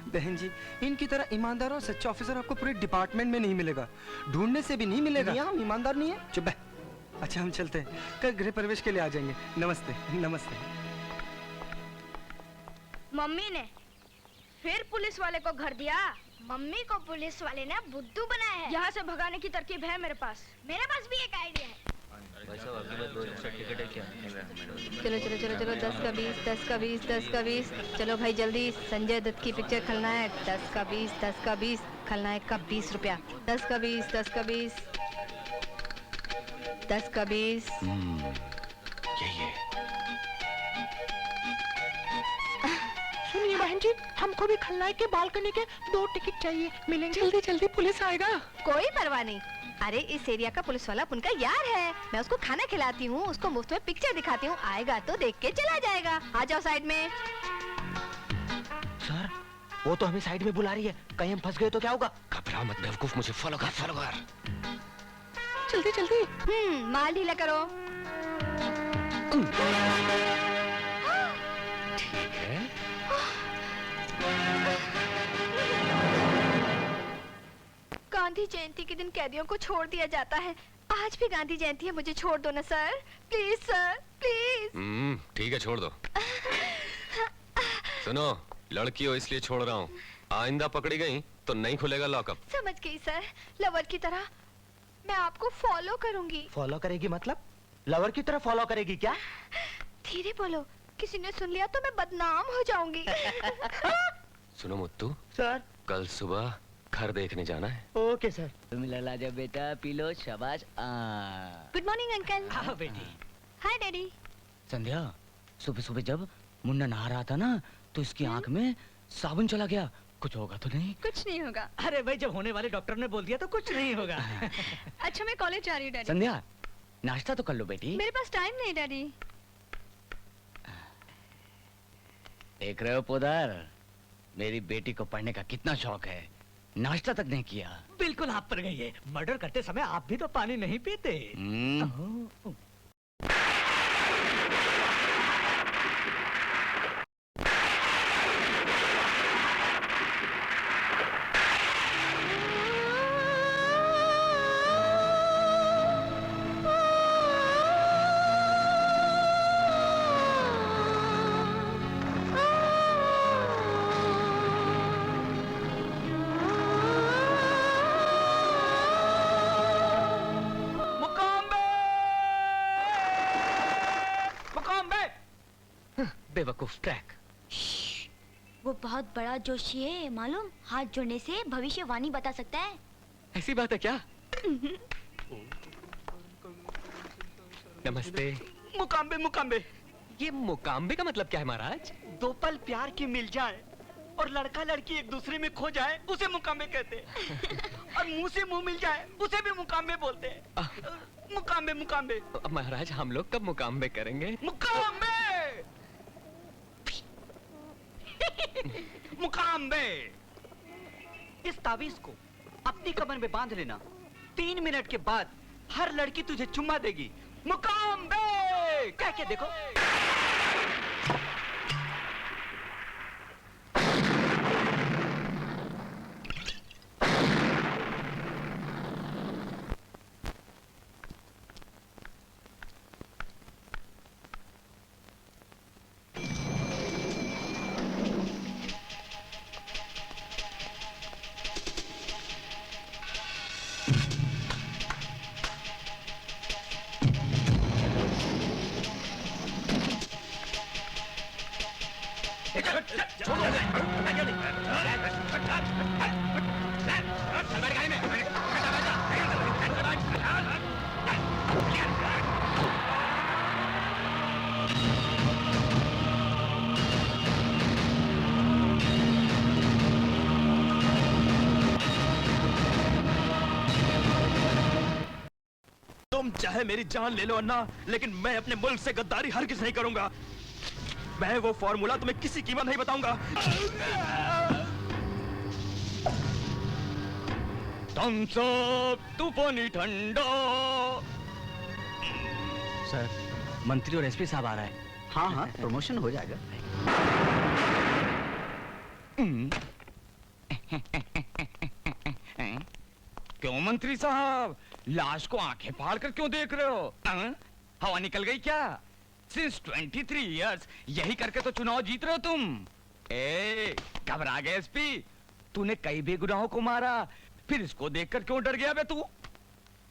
बहन जी, इनकी तरह ईमानदार और सच्चा ऑफिसर आपको पूरे डिपार्टमेंट में नहीं मिलेगा, ढूंढने से भी नहीं मिलेगा। हम ईमानदार नहीं है। चुप है। अच्छा हम चलते हैं, कल गृह प्रवेश के लिए आ जाएंगे। नमस्ते। नमस्ते। मम्मी ने फिर पुलिस वाले को घर दिया। मम्मी को पुलिस वाले ने बुद्धू बनाया है। यहाँ से भगाने की तरकीब है मेरे पास। मेरे पास भी एक आइडिया है। चलो चलो चलो चलो, 10 का 20, 10 का 20, 10 का 20। चलो भाई जल्दी, संजय दत्त की पिक्चर खलनायक। 10 का 20, 10 का 20, खलनायक का 20 रुपया। 10 का 20, 10 का 20, 10 का 20। यही है। सुनिए बहन जी, हमको भी खलनायक के बालकनी के 2 टिकट चाहिए, मिलेंगे? जल्दी जल्दी, पुलिस आएगा। कोई परवाह नहीं। अरे इस एरिया का पुलिस वाला उनका यार है। मैं उसको खाना खिलाती हूँ, उसको मुफ्त में पिक्चर दिखाती हूँ, आएगा तो देख के चला जाएगा। आ जाओ साइड में। सर, वो तो हमें साइड में बुला रही है, कहीं हम फंस गए तो क्या होगा? घबरा मत बेवकूफ, मुझे फॉलो कर, फॉलो कर। जल्दी जल्दी। माल ढीला करो। गांधी जयंती के दिन कैदियों को छोड़ दिया जाता है। आज भी गांधी जयंती है, मुझे छोड़ दो ना सर, प्लीज सर, प्लीज। ठीक है, छोड़ दो। सुनो, लड़की हो इसलिए छोड़ रहा हूँ, आइंदा पकड़ी गई तो नहीं खुलेगा लॉकअप। समझ गई सर, लवर की तरह मैं आपको फॉलो करूंगी। फॉलो करेगी मतलब? लवर की तरह फॉलो करेगी क्या? धीरे बोलो, किसी ने सुन लिया तो मैं बदनाम हो जाऊंगी। सुनो मुत्तू सर, कल सुबह घर देखने जाना है। Okay sir. तुम लला जा बेटा, पी लो, शाबाश। Good morning uncle. हाँ बेटी। हाय डैडी। संध्या, सुबह सुबह जब मुन्ना नहा रहा था ना, तो इसकी आंख में साबुन चला गया। कुछ होगा तो नहीं? कुछ नहीं होगा। अरे भाई, जब होने वाले डॉक्टर ने बोल दिया तो कुछ नहीं होगा। अच्छा मैं कॉलेज जा रही हूँ डैडी। संध्या, नाश्ता तो कर लो बेटी। मेरे पास टाइम नहीं डैडी। देख रहे हो पोदार, मेरी बेटी को पढ़ने का कितना शौक है, नाश्ता तक नहीं किया। बिल्कुल आप पर गई है। मर्डर करते समय आप भी तो पानी नहीं पीते। बेवकूफ ट्रैक। वो बहुत बड़ा जोशी है मालूम, हाथ जोड़ने से भविष्यवाणी बता सकता है। ऐसी बात है क्या? नमस्ते। मुकाम्बे मुकाम्बे। ये मुकाम्बे का मतलब क्या है महाराज? 2 पल प्यार की मिल जाए और लड़का लड़की एक दूसरे में खो जाए, उसे मुकाम्बे कहते हैं। और मुंह से मुंह मिल जाए, उसे भी मुकाम्बे बोलते हैं। मुकाम्बे मुकाम्बे। महाराज, हम लोग कब मुकाम्बे करेंगे? मुकाम्बे। मुकाम्बे। इस तावीज को अपनी कमर में बांध लेना। 3 मिनट के बाद हर लड़की तुझे चुम्मा देगी। मुकाम्बे कह के देखो। तुम चाहे मेरी जान ले लो अन्ना, लेकिन मैं अपने मुल्क से गद्दारी हरगिज़ नहीं करूंगा। मैं वो फॉर्मूला तुम्हें किसी कीमत नहीं बताऊंगा। थम्स अप, तूफानी ठंडा। सर, मंत्री और एसपी साहब आ रहा है। हाँ हाँ, प्रमोशन हो जाएगा। क्यों मंत्री साहब, लाश को आंखें फाड़ कर क्यों देख रहे हो? हवा निकल गई क्या? सिंस 23 इयर्स यही करके तो चुनाव जीत रहे हो तुम। ए, घबरा गए एसपी? तूने कई बेगुनाहों को मारा, फिर इसको देखकर क्यों डर गया बे तू?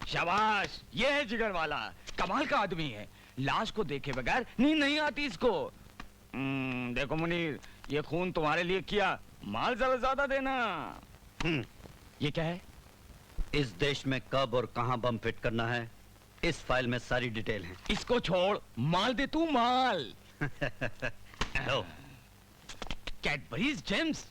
शाबाश, ये है जिगर वाला, कमाल का आदमी है। लाश को देखे बगैर नींद नहीं आती इसको। देखो मुनीर, ये खून तुम्हारे लिए किया, माल जरा ज्यादा देना। ये क्या है? इस देश में कब और कहां बम फिट करना है, इस फाइल में सारी डिटेल है। इसको छोड़, माल दे तू, माल। Cadbury's Gems.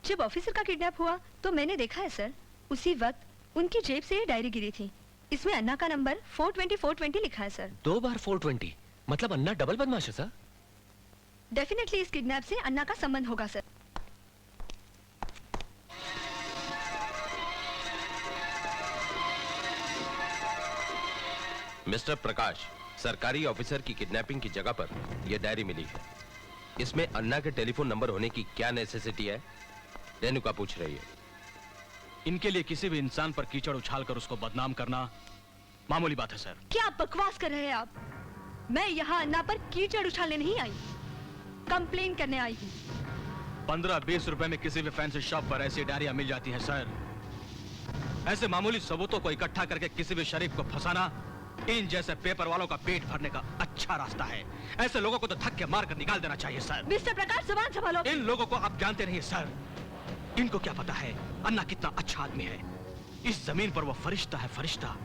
जब ऑफिसर का किडनैप हुआ तो मैंने देखा है सर, उसी वक्त उनकी जेब से ये डायरी गिरी थी। इसमें अन्ना का नंबर 420 लिखा है सर। 2 बार 420 मतलब अन्ना डबल बदमाश है सर। डेफिनेटली इस किडनैप से अन्ना का संबंध होगा सर। मिस्टर प्रकाश, सरकारी ऑफिसर की किडनैपिंग की जगह पर यह डायरी मिली है। इसमें अन्ना के टेलीफोन नंबर होने की क्या नेसेसिटी है? रेणुका पूछ रही है। इनके लिए किसी भी इंसान पर कीचड़ उछालकर उसको बदनाम करना मामूली बात है सर। क्या बकवास कर रहे हैं आप? मैं यहाँ अन्ना पर कीचड़ उछालने नहीं आई, कंप्लेन करने आई हूँ। 15-20 रुपए में किसी भी फैंसी शॉप पर ऐसी डायरियां मिल जाती हैं सर। ऐसे मामूली सबूतों को इकट्ठा करके किसी भी शरीफ को फंसाना इन जैसे पेपर वालों का पेट भरने का अच्छा रास्ता है। ऐसे लोगों को तो धक्के मार कर निकाल देना चाहिए सर। मिस्टर प्रकाश, जुबान संभालो। इन लोगों को आप जानते नहीं सर। इनको क्या पता है अन्ना कितना अच्छा आदमी है। इस जमीन पर वो फरिश्ता है, फरिश्ता।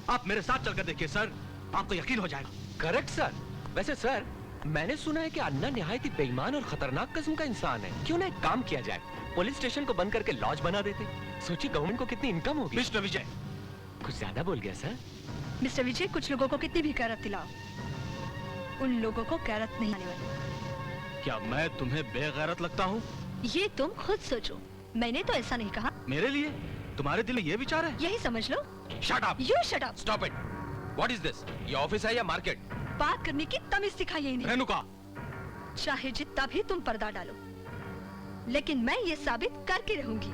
आप मेरे साथ चलकर देखिए सर, आपको यकीन हो जाएगा। Correct sir. वैसे सर, मैंने सुना है कि अन्ना निहायत ही बेईमान और खतरनाक किस्म का इंसान है। क्यों ना एक काम किया जाए, पुलिस स्टेशन को बंद करके लॉज बना देते। सोचिए गवर्नमेंट को कितनी इनकम होगी। मिस्टर विजय, कुछ ज्यादा बोल गया सर। मिस्टर विजय, कुछ लोगों को कितनी भी गैरत दिलाओ, उन लोगों को गैरत नहीं आने वाली। क्या मैं तुम्हें बेगैरत लगता हूँ? ये तुम खुद सोचो, मैंने तो ऐसा नहीं कहा। मेरे लिए तुम्हारे दिल में ये विचार है? यही समझ लो। Shut up. You shut up. Stop it. What is this? ये ऑफिस है या मार्केट? बात करने की तमीज सिखाइए इन्हें। रेणुका, चाहे जितना भी तुम पर्दा डालो, लेकिन मैं ये साबित करके रहूंगी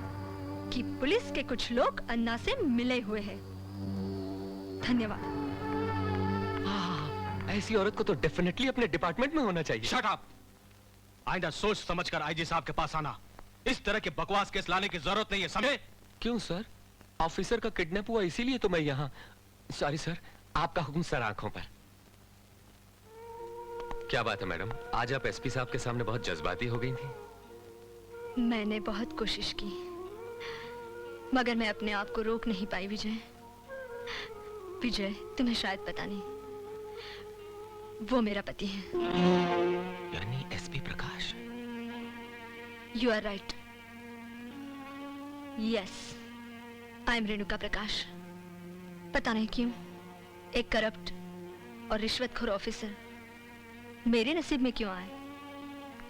कि पुलिस के कुछ लोग अन्ना से मिले हुए हैं। धन्यवाद। ऐसी औरत को तो डेफिनेटली अपने डिपार्टमेंट में होना चाहिए। Shut up. आइंदा सोच समझकर आईजी साहब के पास आना। इस तरह के बकवास केस लाने की जरूरत नहीं है, समझे? क्यों सर? ऑफिसर का किडनैप हुआ इसीलिए तो मैं यहाँ। सॉरी सर, आपका हुक्म सर आंखों पर। क्या बात है मैडम, आज आप एसपी साहब के सामने बहुत जज्बाती हो गई थी। मैंने बहुत कोशिश की, मगर मैं अपने आप को रोक नहीं पाई। विजय, तुम्हें शायद पता नहीं, वो मेरा पति है। यानी SP Prakash. You are right. Yes, I am Renuka Prakash. पता नहीं क्यों एक करप्ट और रिश्वतखोर ऑफिसर मेरे नसीब में क्यों आए।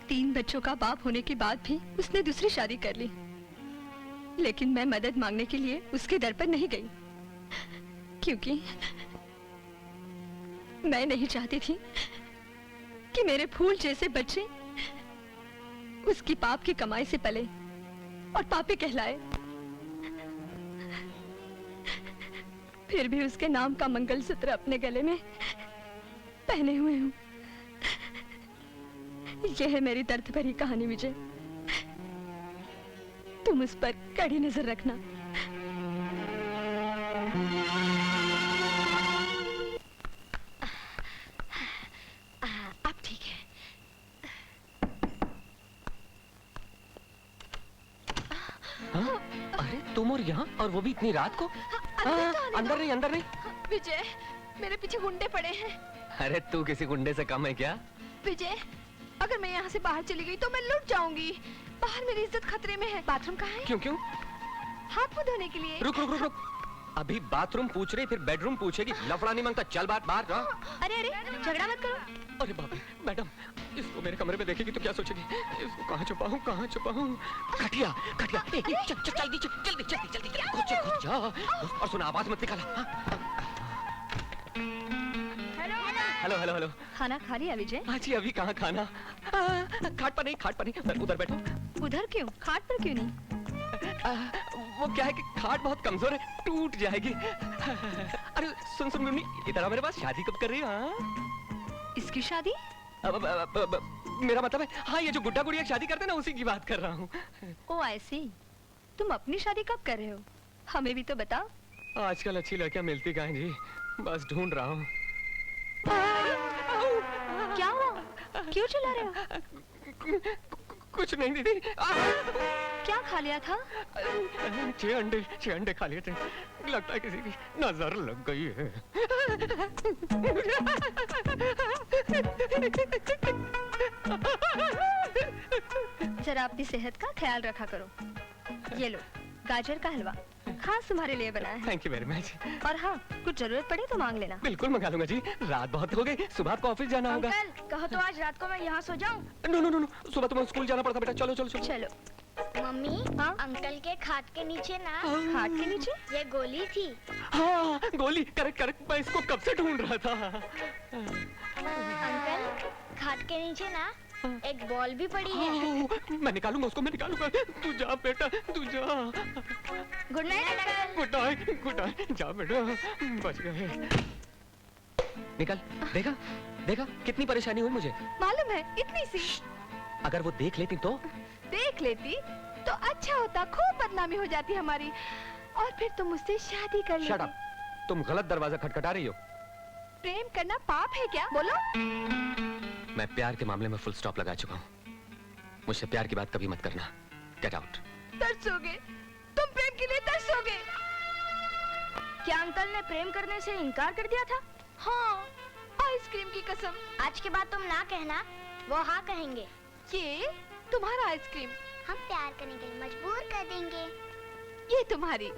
3 बच्चों का बाप होने के बाद भी उसने दूसरी शादी कर ली, लेकिन मैं मदद मांगने के लिए उसके दर पर नहीं गई, क्योंकि मैं नहीं चाहती थी कि मेरे फूल जैसे बच्चे उसकी पाप की कमाई से पले और पापी कहलाए। फिर भी उसके नाम का मंगलसूत्र अपने गले में पहने हुए हूं। यह है मेरी दर्द भरी कहानी विजय, तुम उस पर कड़ी नजर रखना। अब ठीक है। हाँ? अरे तुम और यहाँ, और वो भी इतनी रात को? अंदर नहीं, अंदर नहीं। विजय, मेरे पीछे गुंडे पड़े हैं। अरे तू किसी गुंडे से कम है क्या? विजय, अगर मैं यहाँ से बाहर चली गई तो मैं लुट जाऊंगी। बाहर मेरी इज्जत खतरे में है। बाथरूम कहाँ है? क्यों? हाथ मुंह धोने के लिए। रुक रुक रुक रुक। अभी बाथरूम पूछ रही, फिर बेडरूम पूछेगी। लफड़ा नहीं मांगता, चल बात बाहर। अरे अरे, झगड़ा मत करो। अरे बाप रे, मैडम, इसको मेरे कमरे में देखेगी तो क्या सोचेगी? इसको कहाँ छुपाऊं, कहाँ छुपाऊं? खटिया, खटिया। चल जल्दी, जल्दी जल्दी जल्दी खुद जा। और सुना, आवाज मत निकाला। Hello, hello hello hello. खाना खा लिया विजय? हाँ जी, अभी कहाँ खाना। खाट पर नहीं, खाट पर नहीं, उधर बैठो। उधर क्यों? खाट पर क्यों नहीं? वो क्या है कि खाट बहुत कमजोर है, टूट जाएगी। अरे सुन सुन मुन्नी, इधर आ मेरे पास। शादी कब कर रही हो? हाँ? इसकी शादी? मेरा मतलब है, हाँ ये जो गुड्डा गुड़िया शादी करते हैं ना, उसी की बात कर रहा हूँ। ओ ऐसी। तुम अपनी शादी कब कर रहे हो? हमें भी तो बताओ। आजकल अच्छी लड़कियां मिलती कहाँ जी, बस ढूंढ रहा हूँ। क्या हुआ? क्यों चिल्ला रहे हो? कुछ नहीं दीदी। क्या खा लिया था? 6 अंडे खा लिए थे, लगता है किसी की नजर लग गई है। जरा अपनी सेहत का ख्याल रखा करो। ये लो गाजर का हलवा, खास तुम्हारे लिए बनाया है। Thank you very much. और हाँ, कुछ जरूरत पड़े तो मांग लेना। बिल्कुल मंगा लूंगा जी। रात बहुत हो गई, सुबह आपको ऑफिस जाना होगा। अंकल कहो तो आज रात को मैं यहाँ सो जाऊँ? नो नो नो नो, सुबह तुम्हें स्कूल जाना पड़ता बेटा। चलो चलो चलो। चलो। मम्मी हाँ? अंकल के खाट के नीचे ना खाट के नीचे? ये गोली थी। हाँ गोली, करेक्ट करेक्ट, मैं इसको कब से ढूंढ रहा था। अंकल खाट के नीचे ना एक बॉल भी पड़ी है। मैं निकालूंगा उसको, मैं निकालूंगा। तू जा बेटा, तू जा। Good night uncle. Good night, good night. जा बेटा, बच गए। निकल। देखा देखा कितनी परेशानी हुई मुझे। मालूम है, इतनी सी। अगर वो देख लेती तो? देख लेती तो अच्छा होता, खूब बदनामी हो जाती हमारी, और फिर तुम मुझसे शादी कर लेती। शट अप, तुम गलत दरवाजा खटखटा रही हो। प्रेम करना पाप है क्या? बोलो। मैं प्यार के मामले में फुल स्टॉप लगा चुका हूँ। मुझसे प्यार की बात कभी मत करना। Get out. तरसोगे तुम, प्रेम के लिए तरसोगे। क्या अंकल ने प्रेम करने से इनकार कर दिया था? हाँ, आइसक्रीम की कसम। आज के बाद तुम ना कहना, वो हाँ कहेंगे। ये तुम्हारा आइसक्रीम, हम प्यार करने के लिए मजबूर कर देंगे। ये तुम्हारी